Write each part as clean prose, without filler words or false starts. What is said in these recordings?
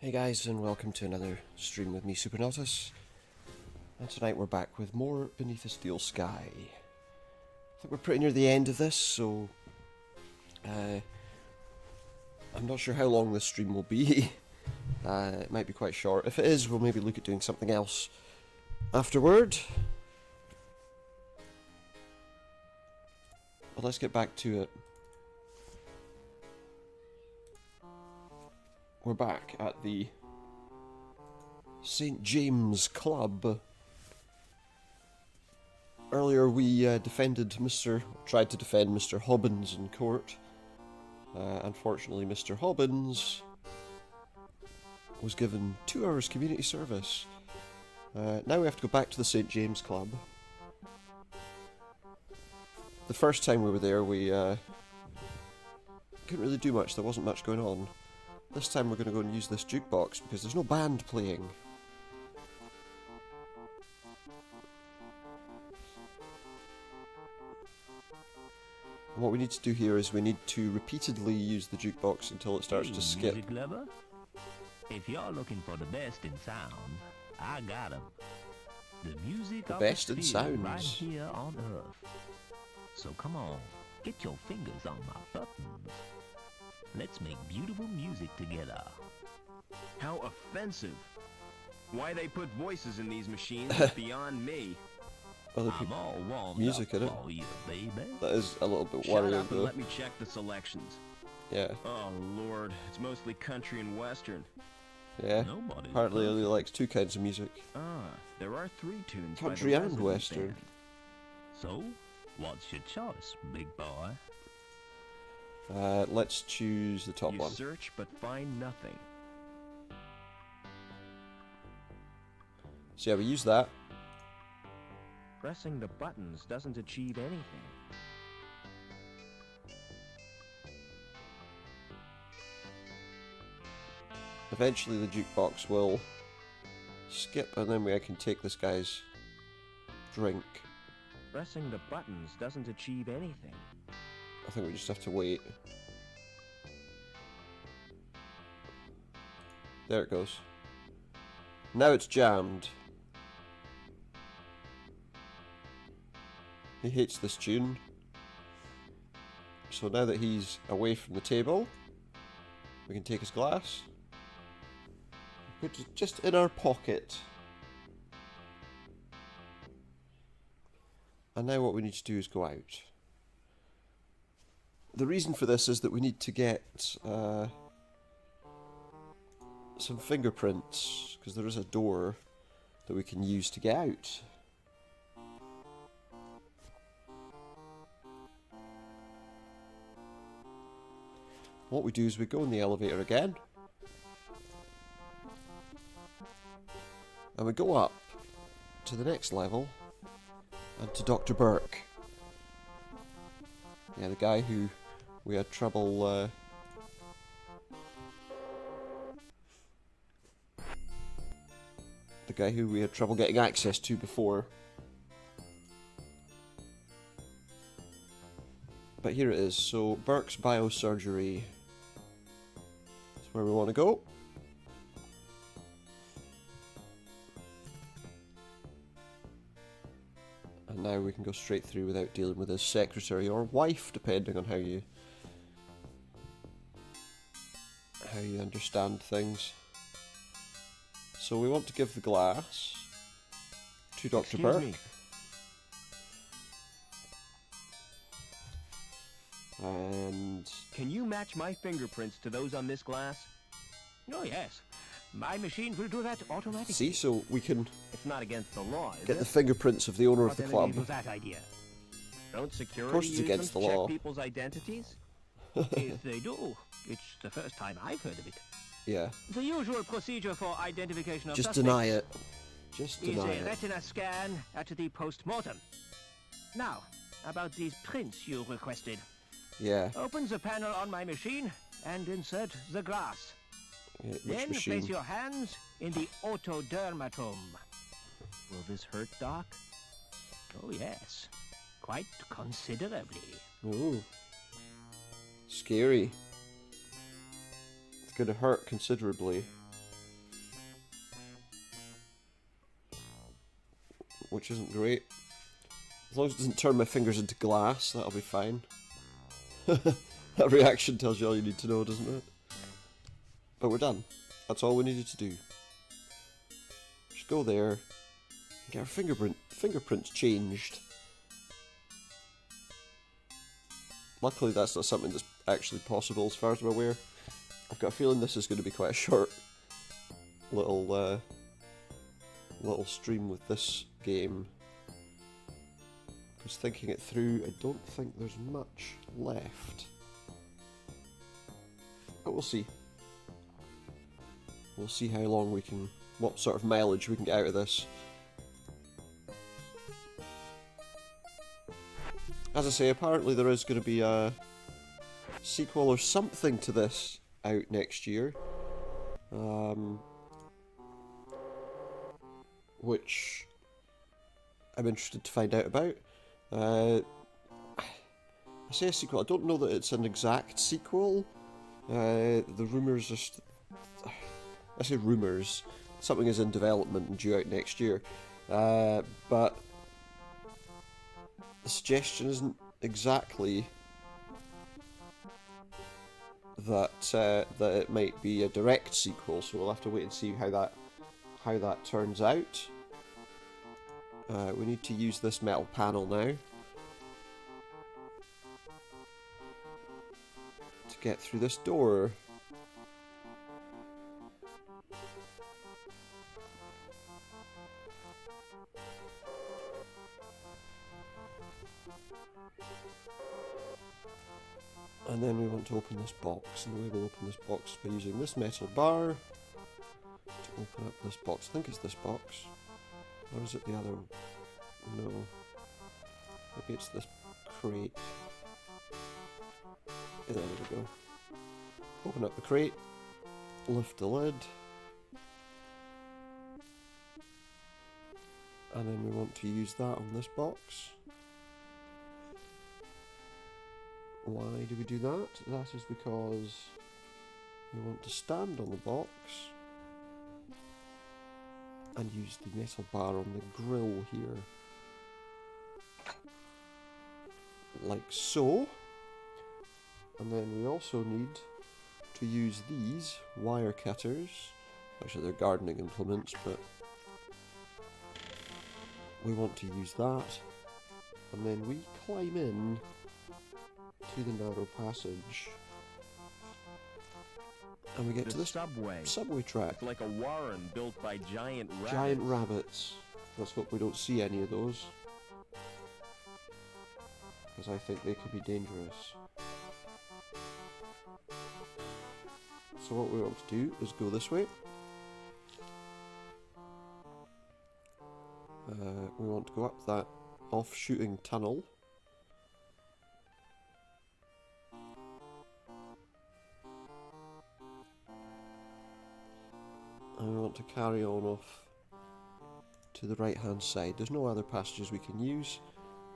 Hey guys, and welcome to another stream with me, Supernautus. And tonight we're back with more Beneath a Steel Sky. I think we're pretty near the end of this, so I'm not sure how long this stream will be. It might be quite short. If it is, we'll maybe look at doing something else afterward. But let's get back to it. We're back at the St. James Club. Earlier we tried to defend Mr. Hobbins in court. Unfortunately, Mr. Hobbins was given 2 hours community service. Now we have to go back to the St. James Club. The first time we were there, we couldn't really do much. There wasn't much going on. This time we're going to go and use this jukebox because there's no band playing. And what we need to do here is we need to repeatedly use the jukebox until it starts to skip. Music lover? If you're looking for the best in sound, I got 'em. The music The of best the in sphere sounds. right here on Earth. So come on, get your fingers on my buttons. Let's make beautiful music together. How offensive. Why they put voices in these machines is beyond me. Other I'm people, all warmed music up in it. for you, baby. that is a little bit Shut worrying up and though. let me check the selections. Yeah, Oh lord, it's mostly country and western. yeah. Nobody's Apparently perfect. only likes 2 kinds of music. Ah, there are 3 tunes Country by the and resident western. band. So, what's your choice, big boy? Let's choose the top You one. search but find nothing. So yeah, we use that. Pressing the buttons doesn't achieve anything. Eventually the jukebox will skip and then I can take this guy's drink. Pressing the buttons doesn't achieve anything. I think we just have to wait. There it goes. Now it's jammed. He hates this tune. So now that he's away from the table, we can take his glass, put it just in our pocket. And now what we need to do is go out. The reason for this is that we need to get some fingerprints, because there is a door that we can use to get out. What we do is we go in the elevator again, and we go up to the next level and to Dr. Burke. Yeah, the guy who we had trouble getting access to before. But here it is. So Burke's Biosurgery is where we want to go. And now we can go straight through without dealing with his secretary or wife, depending on how you understand things. So we want to give the glass to Dr. Excuse Burke. me. And Can you match my fingerprints to those on this glass? Oh, yes. My machine will do that automatically. see, so we can It's not against the law, is get it? the fingerprints of the owner of What the enemy club. was that idea? Don't security course it's use against them the to law. check people's identities? If they do, it's the first time I've heard of it. Yeah, The usual procedure for identification of just suspects deny it. Just is deny a it. retina scan at the post-mortem. Now, about these prints you requested. Yeah, Open the panel on my machine and insert the glass. yeah which Then machine? place your hands in the otodermatome. Will this hurt, Doc? Oh yes, quite considerably. Ooh. Scary. It's gonna hurt considerably. which isn't great. As long as it doesn't turn my fingers into glass, that'll be fine. That reaction tells you all you need to know, doesn't it? But we're done. That's all we needed to do. Just go there, and get our fingerprints changed. Luckily that's not something that's actually possible as far as I'm aware. I've got a feeling this is going to be quite a short little stream with this game. Because thinking it through, I don't think there's much left. But we'll see. We'll see how long we can, what sort of mileage we can get out of this. As I say, apparently there is going to be a sequel or something to this out next year. Which I'm interested to find out about. I say a sequel, I don't know that it's an exact sequel. The rumours are... I say rumours. Something is in development and due out next year. But the suggestion isn't exactly that that it might be a direct sequel, so we'll have to wait and see how that turns out. We need to use this metal panel now to get through this door. And then we want to open this box, and the way we'll open this box is by using this metal bar to open up this box. I think it's this box. Or is it the other one? No. Maybe it's this crate. Yeah, there we go. Open up the crate, lift the lid, and then we want to use that on this box. Why do we do that? That is because we want to stand on the box and use the metal bar on the grill here. Like so. And then we also need to use these wire cutters. Actually they're gardening implements, but we want to use that. And then we climb in to the narrow passage. And we get to this subway track. It's like a warren built by giant rabbits. Giant rabbits. Let's hope we don't see any of those, because I think they could be dangerous. So what we want to do is go this way. We want to go up that off-shooting tunnel. And we want to carry on off to the right hand side. There's no other passages we can use.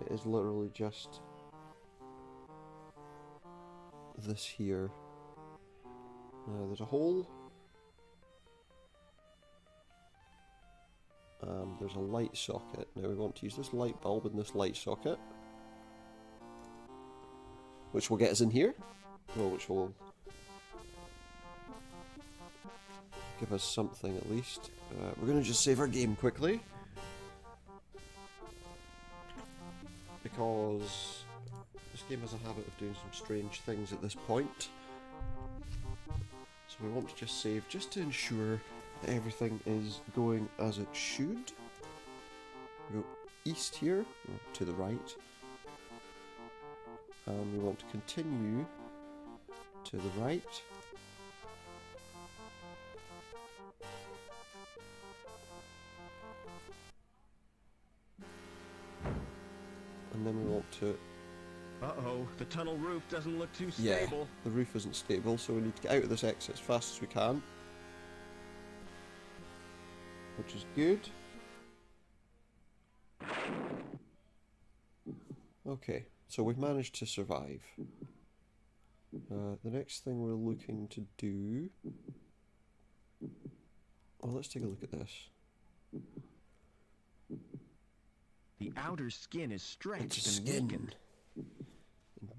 It is literally just this here. There's a hole. There's a light socket. Now we want to use this light bulb in this light socket, which will get us in here. Well, which will give us something at least. We're going to just save our game quickly, because this game has a habit of doing some strange things at this point. So we want to just save just to ensure that everything is going as it should. We go east here, or to the right, and we want to continue to the right. And then we want to... Uh-oh, the tunnel roof doesn't look too Yeah, stable. the roof isn't stable, so we need to get out of this exit as fast as we can. Which is good. Okay, so we've managed to survive. The next thing we're looking to do... Well, let's take a look at this. The outer skin is It's stretched a and skin. weakened.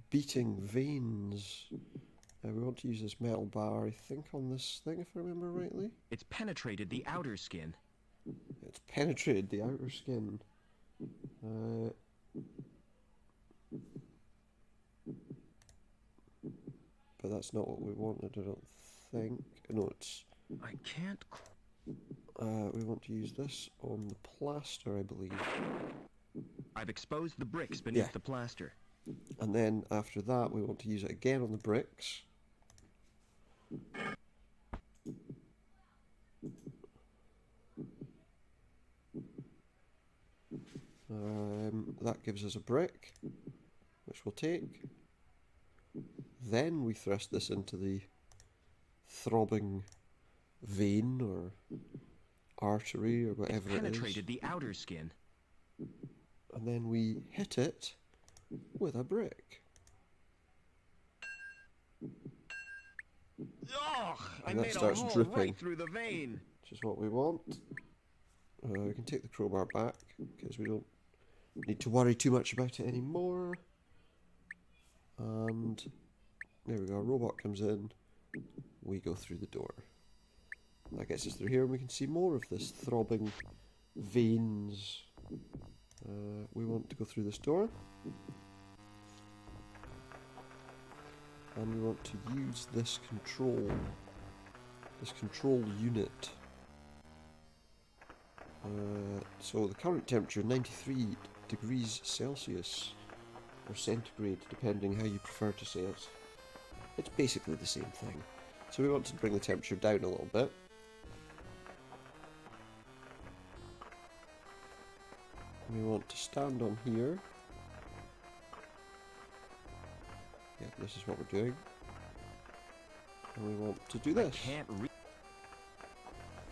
Beating veins. We want to use this metal bar, I think, on this thing, if I remember rightly. It's penetrated the outer skin. It's penetrated the outer skin. But that's not what we wanted, I don't think. No, it's... I can't. we want to use this on the plaster, I believe. I've exposed the bricks beneath Yeah. the plaster. And then after that, we want to use it again on the bricks. That gives us a brick, which we'll take. Then we thrust this into the throbbing vein or artery or whatever it is. Penetrated the outer skin. And then we hit it with a brick. Ugh! I And that made a starts hole dripping. right through the vein. Which is what we want. We can take the crowbar back because we don't need to worry too much about it anymore. And there we go, a robot comes in, we go through the door. That gets us through here and we can see more of this throbbing veins. We want to go through this door. And we want to use this control unit. So the current temperature 93 degrees Celsius or centigrade, depending how you prefer to say it. It's basically the same thing. So we want to bring the temperature down a little bit. We want to stand on here. Yeah, this is what we're doing. And we want to do this. Can't reach.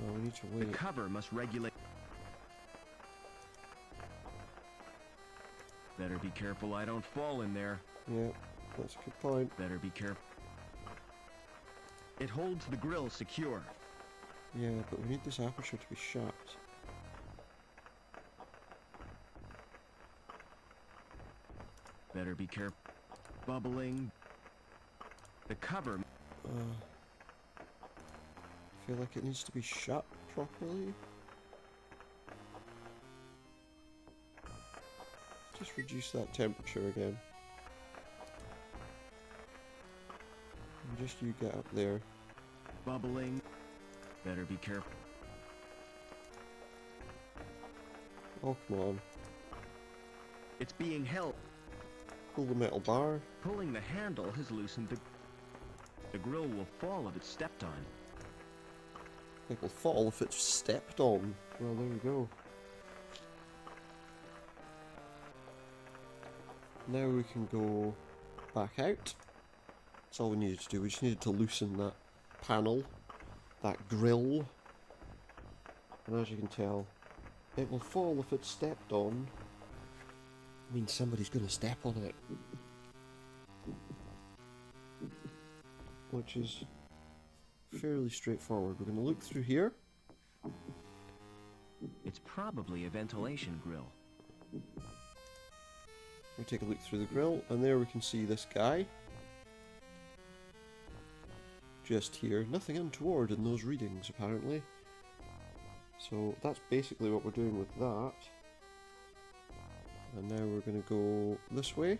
Oh, we need to The wait. cover must regulate. Better be careful I don't fall in there. Yeah, that's a good point. Better be careful. It holds the grill secure. Yeah, but we need this aperture to be shut. Better be careful. Bubbling. The cover. I feel like it needs to be shut properly. Just reduce that temperature again. And just you get up there. Bubbling. Better be careful. Oh, come on. It's being held. Pull the metal bar. Pulling the handle has loosened the... The grill will fall if it's stepped on. It will fall if it's stepped on. Well, there we go. Now we can go back out. That's all we needed to do. We just needed to loosen that panel, that grill. And as you can tell, it will fall if it's stepped on. I mean, somebody's going to step on it. Which is fairly straightforward. We're going to look through here. It's probably a ventilation grill. We take a look through the grill, and there we can see this guy. Just here. Nothing untoward in those readings, apparently. So that's basically what we're doing with that. And now we're going to go this way.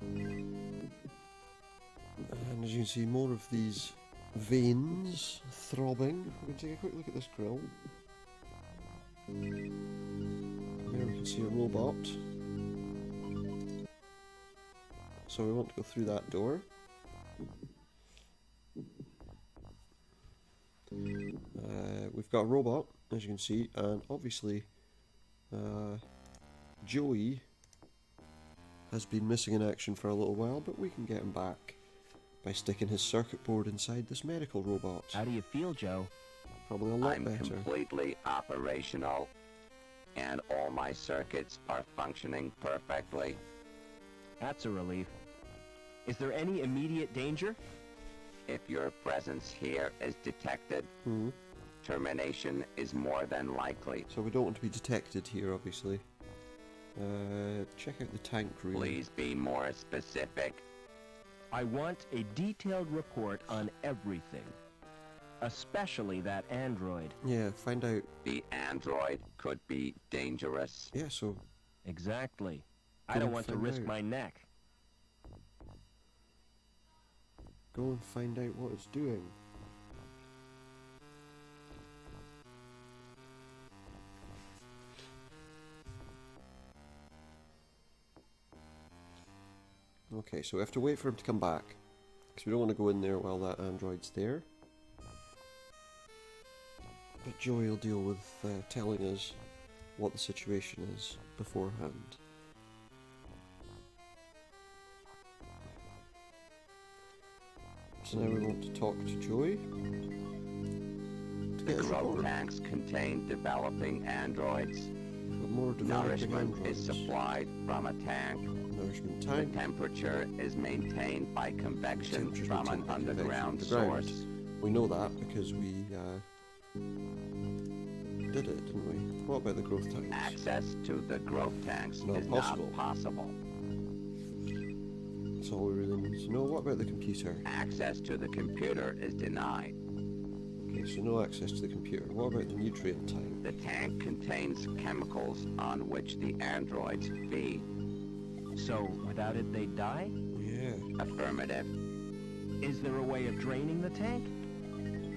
And as you can see, more of these veins throbbing. We can take a quick look at this grill. There we can see a robot. So we want to go through that door. We've got a robot, as you can see, and obviously Joey has been missing in action for a little while, but we can get him back by sticking his circuit board inside this medical robot. How do you feel, Joe? Probably a lot I'm better. completely operational, and all my circuits are functioning perfectly. That's a relief. Is there any immediate danger? If your presence here is detected, termination is more than likely. So we don't want to be detected here, obviously. Check out the tank room. Please be more specific. I want a detailed report on everything. Especially that android. Yeah, find out. The android could be dangerous. Yeah, so Exactly. I Go don't and want to find risk out. my neck. go and find out what it's doing. Okay, so we have to wait for him to come back. Because we don't want to go in there while that android's there. But Joey will deal with telling us what the situation is beforehand. So now we want to talk to Joey. To The get a growth report. tanks contain developing androids. Got more developing Nourishment androids. is supplied from a tank. Nourishment The tank. temperature is maintained by convection Temperature's from an maintained by convection underground from the ground. source. We know that because we did it, didn't we? What about the growth tanks? Access to the growth tanks Not is possible. not possible. That's all we really need to know. What about the computer? Access to the computer is denied. Okay, so no access to the computer. What about the nutrient tank? The tank contains chemicals on which the androids feed. So, without it, they'd die? Yeah. Affirmative. Is there a way of draining the tank?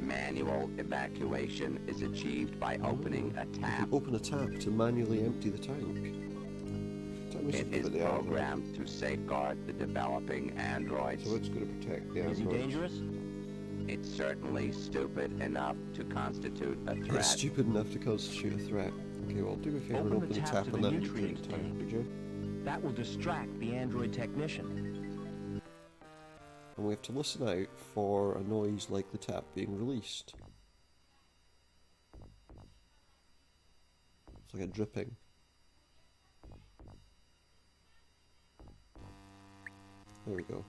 Manual evacuation is achieved by opening a You tap. can open a tap to manually empty the tank. Tell me It something is about the android. programmed to safeguard the developing androids. So it's going to protect the Is he androids. dangerous? It's certainly stupid enough to constitute a It's threat. stupid enough to constitute a threat. Okay, well, do me a favour and Open the open the tap tap to on the that nutrient nutrient tank, tank. would you? That will distract the android technician. And we have to listen out for a noise like the tap being released. It's like a dripping. There we go.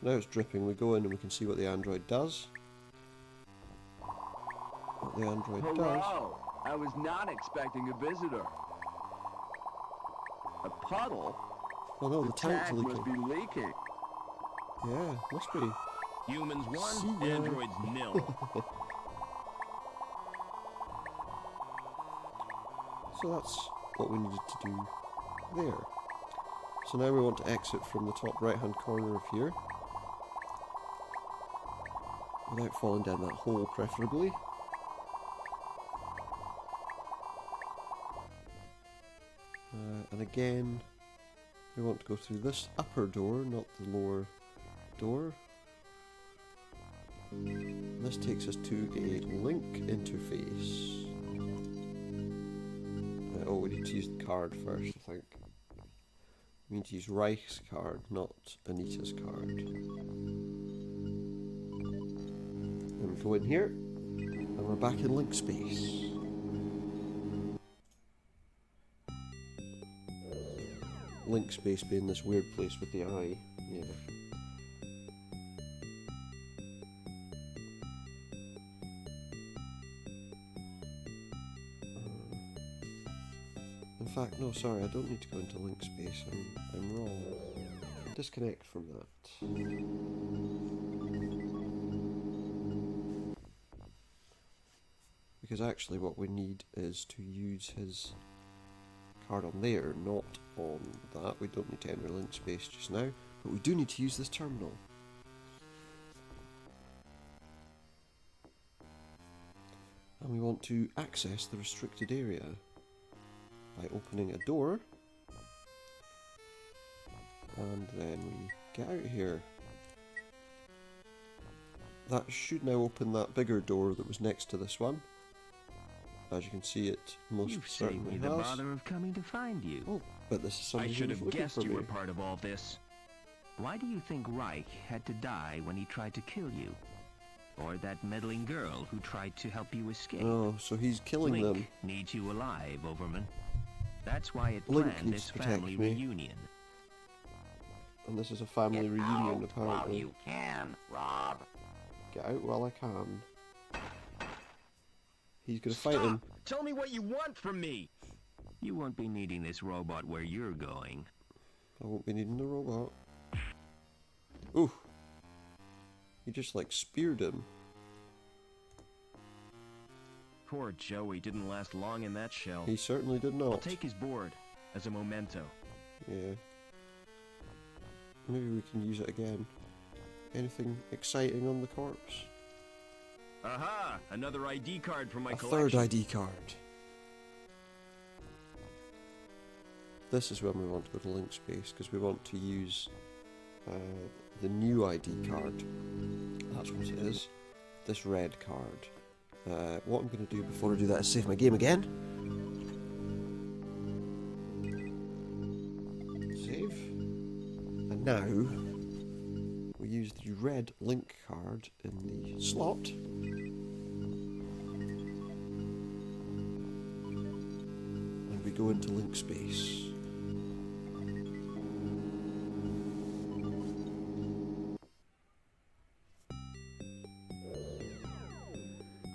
So now it's dripping, we go in and we can see what the android does. What the android does. Hello! I was not expecting a visitor. A puddle? Oh no, the tank's Tank must leaking. be leaking. Yeah, must be. Humans See 1, ya. androids 0. So that's what we needed to do there. So now we want to exit from the top right hand corner of here. Without falling down that hole, preferably. And again, we want to go through this upper door, not the lower door. This takes us to a link interface. Oh, we need to use the card first, I think. We need to use Reich's card, not Anita's card. And we go in here, and we're back in link space. Link space being this weird place with the eye. Yeah. In fact, no, sorry, I don't need to go into link space. I'm wrong. Disconnect from that. Because actually what we need is to use his card on there, not on that. We don't need to enter link space just now, but we do need to use this terminal. And we want to access the restricted area by opening a door, and then we get out here. That should now open that bigger door that was next to this one. As you can see, it most You've saved certainly me the has. bother of coming to find you. Oh, but this is I somebody should who was have looking guessed for you me. were part of all this. Why do you think Reich had to die when he tried to kill you? Or that meddling girl who tried to help you escape? Oh, so he's killing Link them. needs you alive, Overman. That's why it Link planned needs this to protect family me. reunion. And this is a family Get reunion, out while apparently. you can, Rob. Get out while I can. He's gonna fight him. Tell me what you want from me! You won't be needing this robot where you're going. I won't be needing the robot. Ooh. He just like speared him. Poor Joey didn't last long in that shell. He certainly did I'll not. take his board as a memento. Yeah. Maybe we can use it again. Anything exciting on the corpse? Aha! Another ID card from my A collection. third ID card. This is when we want to go to link space because we want to use the new ID card. That's what it is. This red card. What I'm going to do before I do that is save my game again. Save. And now we use the red link card in the slot. And we go into link space.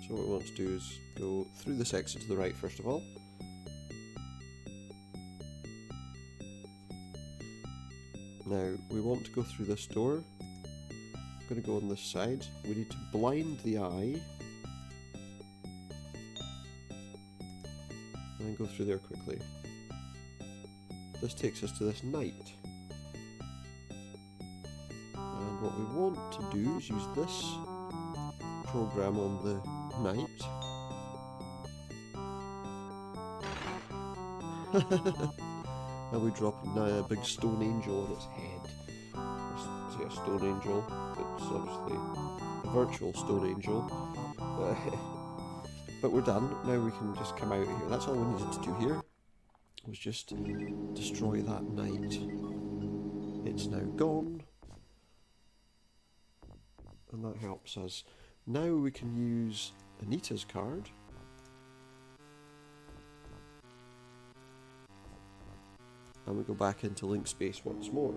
So what we want to do is go through this exit to the right first of all. Now we want to go through this door. I'm going to go on this side. We need to blind the eye. And then go through there quickly. This takes us to this night. And what we want to do is use this program on the night. And we drop a big stone angel on its head. I say a stone angel, it's obviously a virtual stone angel. But we're done. Now we can just come out of here. That's all we needed to do here. Was just destroy that night. It's now gone. And that helps us. Now we can use Anita's card. And we go back into link space once more.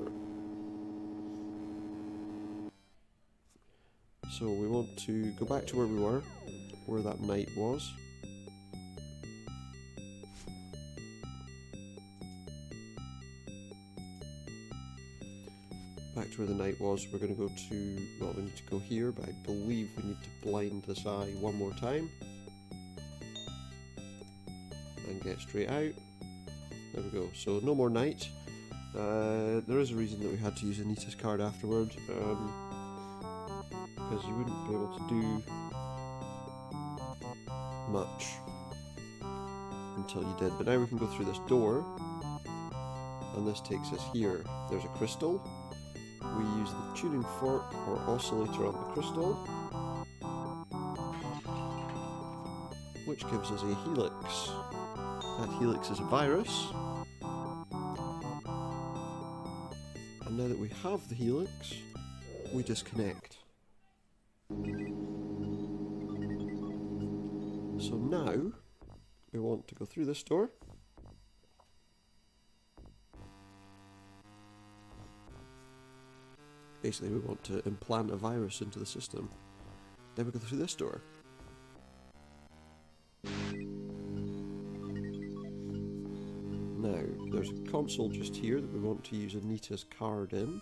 So we want to go back to where we were, where that night was. Back to where the night was, we're going to go to, well, we need to go here, but I believe we need to blind this eye one more time. And get straight out. There we go, so no more night. There is a reason that we had to use Anita's card afterward, because you wouldn't be able to do much until you did. But now we can go through this door, and this takes us here. There's a crystal. We use the tuning fork or oscillator on the crystal, which gives us a helix. That helix is a virus. And now that we have the helix, we disconnect. So now, we want to go through this door. Basically, we want to implant a virus into the system. Then we go through this door. Now, there's a console just here that we want to use Anita's card in.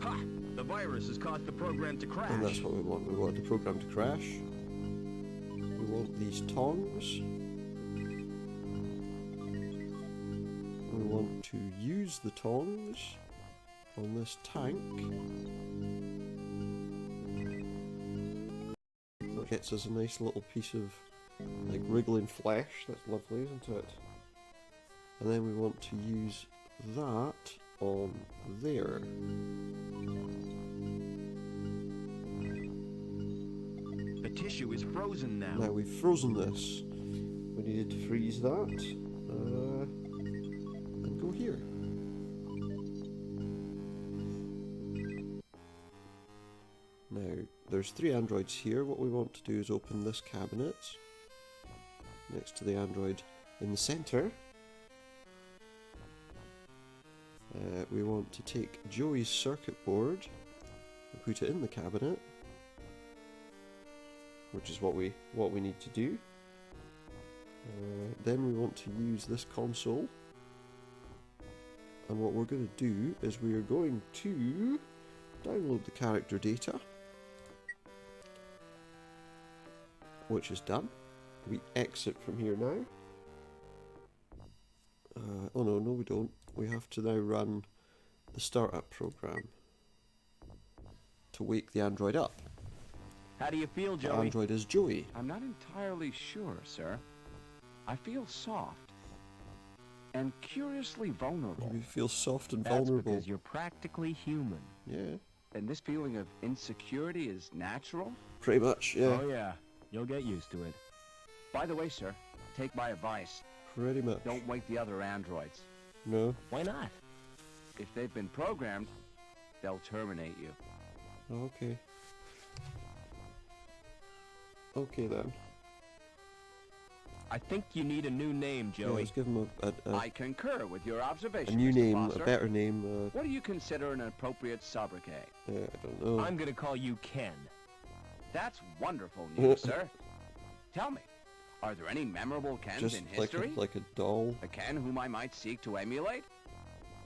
Ha! The virus has caused the program to crash. And that's what we want. We want the program to crash. We want these tongs. We want to use the tongs on this tank. That gets us a nice little piece of like wriggling flesh. That's lovely, isn't it? And then we want to use that on there. The tissue is frozen now. Now we've frozen this. We needed to freeze that. And go here. Now, there's 3 androids here. What we want to do is open this cabinet next to the android in the center. We want to take Joey's circuit board and put it in the cabinet, which is what we need to do. Then we want to use this console, and what we're going to do is we are going to download the character data, which is done. We exit from here now. Oh no, we don't. We have to now run the startup program to wake the android up. How do you feel, The Joey? android is Joey. I'm not entirely sure, sir. I feel soft and curiously vulnerable. You feel soft and That's vulnerable. because you're practically human. Yeah, And this feeling of insecurity is natural? pretty much. Yeah, Oh yeah, you'll get used to it. By the way, sir, take my advice. pretty much. Don't wake the other androids. No. Why not? If they've been programmed, they'll terminate you. Okay. Okay then. I think you need a new name, Yeah, Joey. let's give him I concur with your a observation, new Mr. name, a Foster. better name. What do you consider an appropriate sobriquet? I don't know. I'm gonna call you Ken. That's wonderful news, sir. Tell me, are there any memorable Kens Just in like history? like a doll. A Ken whom I might seek to emulate?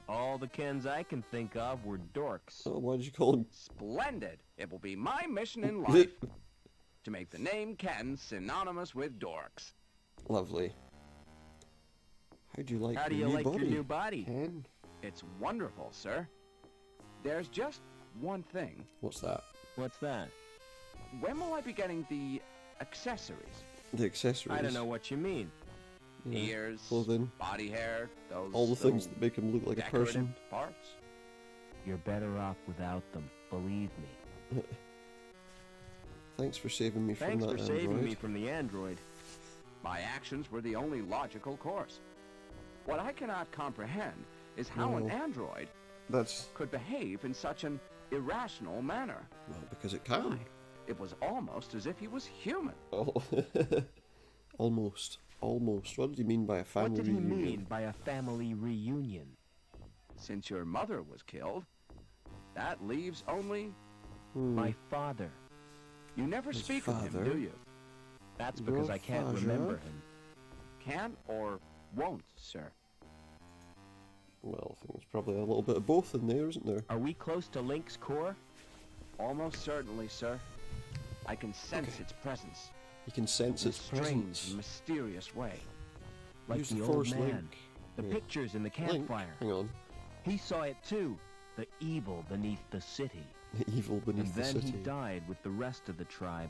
All the Kens I can think of were dorks. Oh, why did you call him? Splendid. It will be my mission in life to make the name Ken synonymous with dorks. Lovely. How do you like How do your you new like body? your new body? Ken? It's wonderful, sir. There's just one thing. What's that? What's that? When will I be getting the accessories? The accessories. I don't know what you mean. Yeah. Ears, Clothing. body hair, those All the things little that make him look like a decorative person. parts. You're better off without them, believe me. Thanks for saving me Thanks from for that saving android. me from the android. My actions were the only logical course. What I cannot comprehend is how an No. android That's could behave in such an irrational manner. well because it can. Why, it was almost as if he was human. Oh. Almost. Almost. What did he mean by a family What did he reunion? mean by a family reunion? Since your mother was killed, that leaves only... My father. You never His speak of father? him, do you? That's because Your I can't father? remember him. Can or won't, sir. Well, I think there's probably a little bit of both in there, isn't there? Are we close to Link's core? Almost certainly, sir. I can sense Okay. its presence You can sense in a its strange presence. and mysterious way. Like Use the the old Force man. Link. The Yeah. pictures in the Link. campfire. Hang on. He saw it too. The evil beneath the city. The evil And beneath the then city. he died with the rest of the tribe.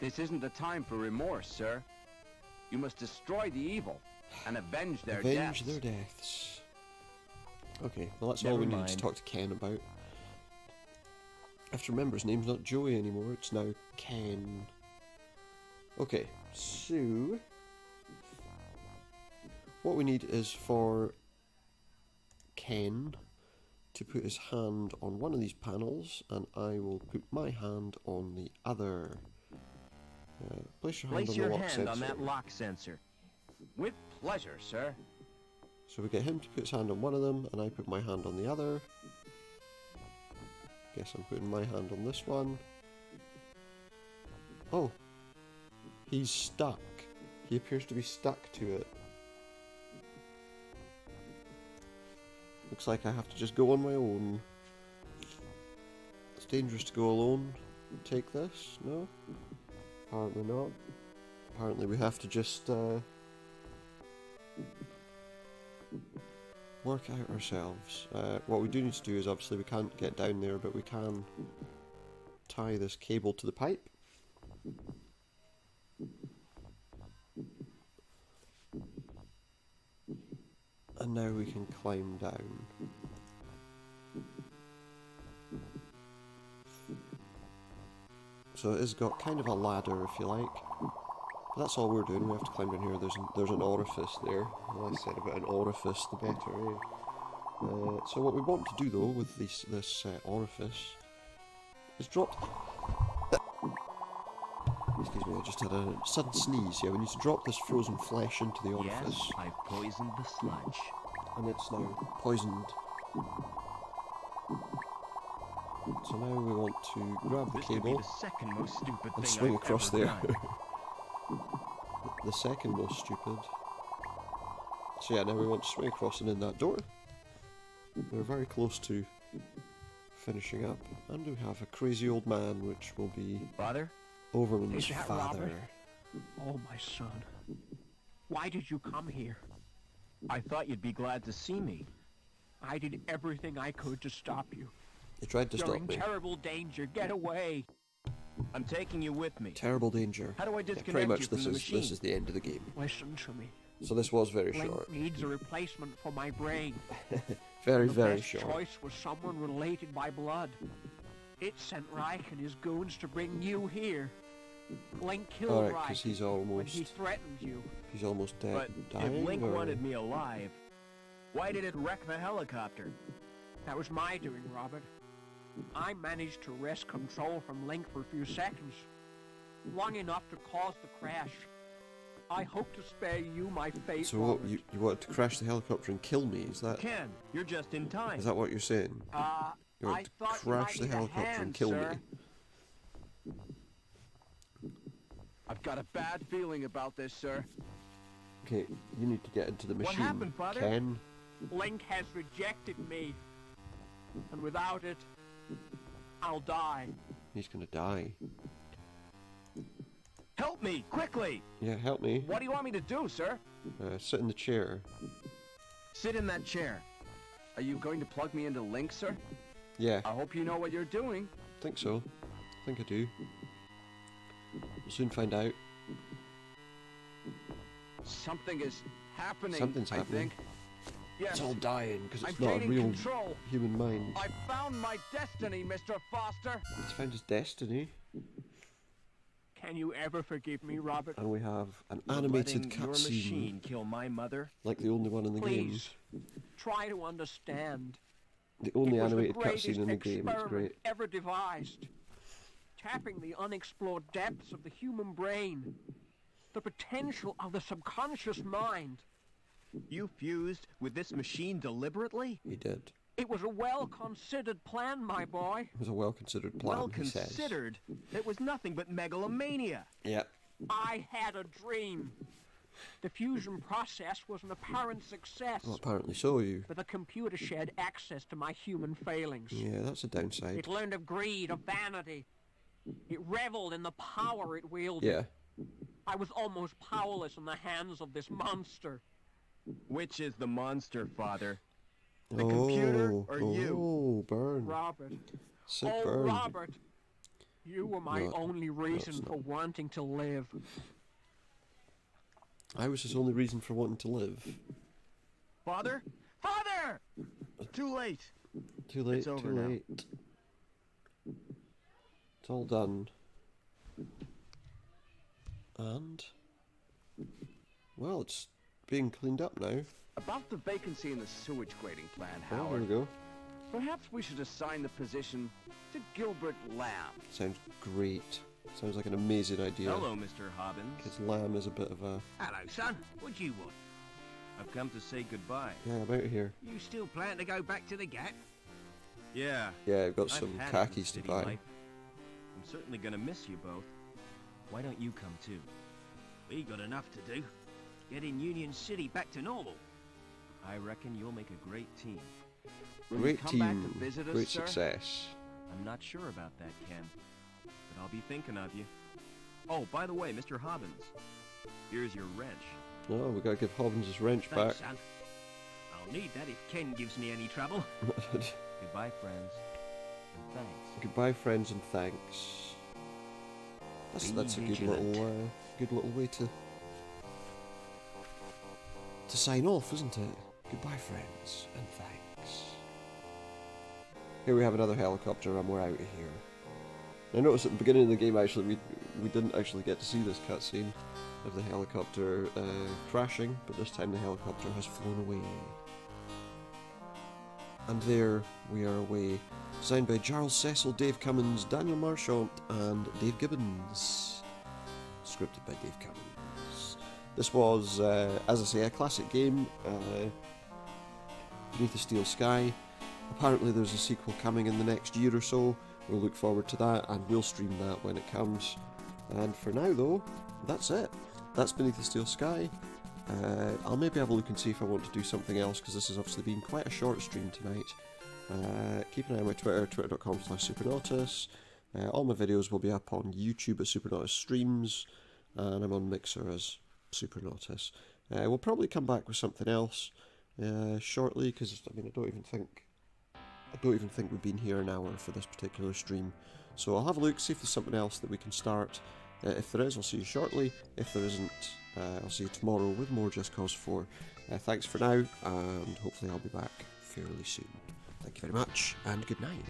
This isn't the time for remorse, sir. You must destroy the evil and avenge their Avenge deaths. their deaths. Okay, well that's Never all we need to mind. talk to Ken about. I have to remember his name's not Joey anymore, it's now Ken. Okay, so... what we need is for Ken to put his hand on one of these panels, and I will put my hand on the other. Place your hand Place on your the lock hand sensor. on that lock sensor. With pleasure, sir. So we get him to put his hand on one of them, and I put my hand on the other. Guess I'm putting my hand on this one. Oh! He's stuck. He appears to be stuck to it. Looks like I have to just go on my own. It's dangerous to go alone. Take this? No? Apparently not. Apparently we have to just, work out ourselves. What we do need to do is obviously we can't get down there, but we can tie this cable to the pipe. And now we can climb down. So it has got kind of a ladder, if you like. But that's all we're doing. We have to climb down here. There's an orifice there. The less said about an orifice, the better. Eh? So what we want to do though with this orifice is drop. Excuse me, I just had a sudden sneeze. Yeah, we need to drop this frozen flesh into the orifice, Yes, I've poisoned the sludge. and it's now poisoned. So now we want to grab the This could be cable the second most stupid and thing swing I've across ever there. done. The second most stupid. So yeah, now we want to swing across and in that door. We're very close to finishing up. And we have a crazy old man, which will be Father? Overman's Is that father. Robert? Oh, my son. Why did you come here? I thought you'd be glad to see me. I did everything I could to stop you. He tried to You're stop in me. terrible danger. Get away. I'm taking you with me. Terrible danger. How do I Yeah, disconnect pretty much you from this the is machine? this is the end of the game. Listen to me. So this was very Link short. needs a replacement for my brain. Very, The very best short. choice was someone related by blood. It sent Reich and his goons to bring you here. Link killed Alright, Reich because he's when almost he threatened you. dead. But dying, if Link or- wanted me alive, why did it wreck the helicopter? That was my doing, Robert. I managed to wrest control from Link for a few seconds. Long enough to cause the crash. I hope to spare you my fate, So what, Robert. you wanted to crash the helicopter and kill me? Is that Ken, you're just in time. what you're saying? You I want to thought you crash might the need a helicopter and hand, kill sir. me? I've got a bad feeling about this, sir. Okay, you need to get into the What machine. happened, Father? Ken? Link has rejected me. And without it, I'll die. He's gonna die. Help me, quickly! Yeah, help me. What do you want me to do, sir? Sit in the chair. Sit in that chair. Are you going to plug me into Link, sir? Yeah, I hope you know what you're doing. think so. I think I do. We'll soon find out. Something is happening. Something's happening. I think. Yes, It's all dying because I'm it's not a gaining real control. human mind. I found my destiny, Mr. Foster. He's found his destiny, Can you ever forgive me, Robert? and we have an You're animated letting your cutscene, machine kill my mother? like the only one in the game. Please, try to understand. The only It was animated the greatest cutscene in the game. It's experiment great. ever devised. Tapping the unexplored depths of the human brain. The potential of the subconscious mind. You fused with this machine deliberately? He did. It was a well-considered plan, my boy. It was a well-considered plan. Well he says. considered. It was nothing but megalomania. Yeah. I had a dream. The fusion process was an apparent success. Well, apparently so. You. But the computer shared access to my human failings. Yeah, that's a downside. It learned of greed, of vanity. It reveled in the power it wielded. Yeah. I was almost powerless in the hands of this monster. Which is the monster, Father? The computer or you? Oh, burn. Robert. Sick Oh, burn. Robert. You were my No, only reason it's for wanting to live. I was his only reason for wanting to live. Father? Father! Too late. Too late, It's over too now. late. It's all done. And... well, it's being cleaned up now. About the vacancy in the sewage grading plan, Oh, there we Howard. go. Perhaps we should assign the position to Gilbert Lamb. Sounds great. Sounds like an amazing idea. Hello, Mr. Hobbins. Because Lamb is a bit of a... Hello, son. What do you want? I've come to say goodbye. yeah, I'm out of here. You still plan to go back to the Gap? Yeah. Yeah, I've got I've some had it in khakis to city buy. life. I'm certainly gonna miss you both. Why don't you come too? We got enough to do. Getting Union City back to normal. I reckon you'll make a great team. Will you Great come back team, to visit us, great sir? success. I'm not sure about that, Ken. But I'll be thinking of you. Oh, by the way, Mr. Hobbins. Here's your wrench. No, we gotta give Hobbins his wrench back. Thanks, son. I'll need that if Ken gives me any trouble. Goodbye, friends. And thanks. Goodbye, friends, and thanks. That's Be a good vigilant. little way to sign off, isn't it? Goodbye, friends, and thanks. Here we have another helicopter, and we're out of here. I noticed at the beginning of the game, actually, we didn't actually get to see this cutscene of the helicopter crashing, but this time the helicopter has flown away. And there we are away. Signed by Charles Cecil, Dave Cummins, Daniel Marchant, and Dave Gibbons. Scripted by Dave Cummins. This was, as I say, a classic game. Beneath the Steel Sky. apparently there's a sequel coming in the next year or so. We'll look forward to that, and we'll stream that when it comes. And for now though, that's it. That's Beneath the Steel Sky. I'll maybe have a look and see if I want to do something else, because this has obviously been quite a short stream tonight. Keep an eye on my Twitter, twitter.com/Supernautus. All my videos will be up on YouTube at Supernautus Streams, and I'm on Mixer as Supernautus. We'll probably come back with something else shortly, because I mean I don't even think we've been here an hour for this particular stream. So I'll have a look, see if there's something else that we can start. If there is, I'll see you shortly. If there isn't, I'll see you tomorrow with more Just Cause 4. Thanks for now, and hopefully I'll be back fairly soon. Thank you very much, and good night.